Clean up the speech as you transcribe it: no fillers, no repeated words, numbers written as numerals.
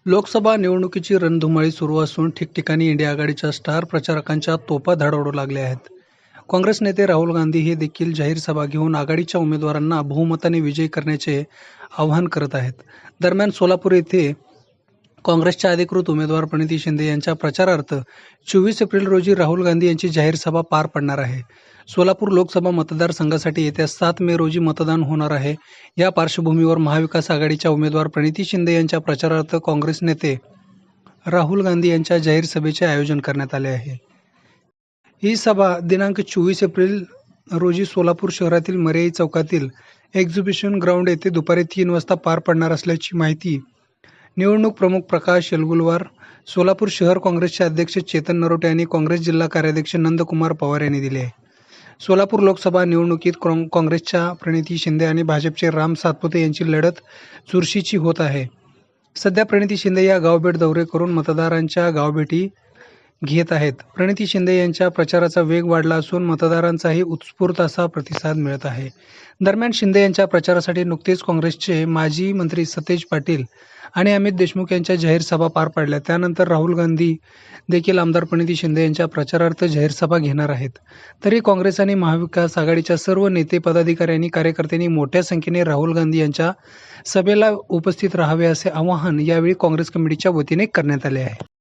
लोकसभा निवडणुकीची रणधुमाळी सुरू असून ठिकठिकाणी इंडिया आघाडीच्या स्टार प्रचारकांच्या तोफा धडाडू लागल्या आहेत. काँग्रेस नेते राहुल गांधी हे देखील जाहीर सभा घेऊन आघाडीच्या उमेदवारांना बहुमताने विजयी करण्याचे आवाहन करत आहेत. दरम्यान सोलापूर येथे काँग्रेसच्या अधिकृत उमेदवार प्रणिती शिंदे यांच्या प्रचारार्थ 24 एप्रिल रोजी राहुल गांधी यांची जाहीर सभा पार पडणार आहे. सोलापूर लोकसभा मतदारसंघासाठी येत्या 7 मे रोजी मतदान होणार आहे. या पार्श्वभूमीवर महाविकास आघाडीच्या उमेदवार प्रणिती शिंदे यांच्या प्रचारार्थ काँग्रेस नेते राहुल गांधी यांच्या जाहीर सभेचे आयोजन करण्यात आले आहे. ही सभा दिनांक 24 एप्रिल रोजी सोलापूर शहरातील मर्याई चौकातील एक्झिबिशन ग्राउंड येथे दुपारी 3 वाजता पार पडणार असल्याची माहिती निवडणूक प्रमुख प्रकाश येलगुलवार, सोलापूर शहर काँग्रेसचे अध्यक्ष चेतन नरोटे आणि काँग्रेस जिल्हा कार्याध्यक्ष नंदकुमार पवार यांनी दिली आहे. सोलापूर लोकसभा निवडणुकीत काँग्रेसच्या प्रणिती शिंदे आणि भाजपचे राम सातपुते यांची लढत चुरशीची होत आहे. सध्या प्रणिती शिंदे या गावभेट दौरे करून मतदारांच्या गावभेटी घेत आहेत. प्रणिती शिंदे यांच्या प्रचाराचा वेग वाढला असून मतदारांचाही उत्स्फूर्त असा प्रतिसाद मिळत आहे. दरम्यान शिंदे यांच्या प्रचारासाठी नुकतेच काँग्रेसचे माजी मंत्री सतेज पाटील आणि अमित देशमुख यांच्या जाहीर सभा पार पडल्या. त्यानंतर राहुल गांधी देखील आमदार प्रणिती शिंदे यांच्या प्रचारार्थ जाहीर सभा घेणार आहेत. तरी काँग्रेस आणि महाविकास आघाडीच्या सर्व नेते, पदाधिकारी आणि कार्यकर्त्यांनी मोठ्या संख्येने राहुल गांधी यांच्या सभेला उपस्थित राहावे असे आवाहन यावेळी काँग्रेस कमिटीच्या वतीने करण्यात आले आहे.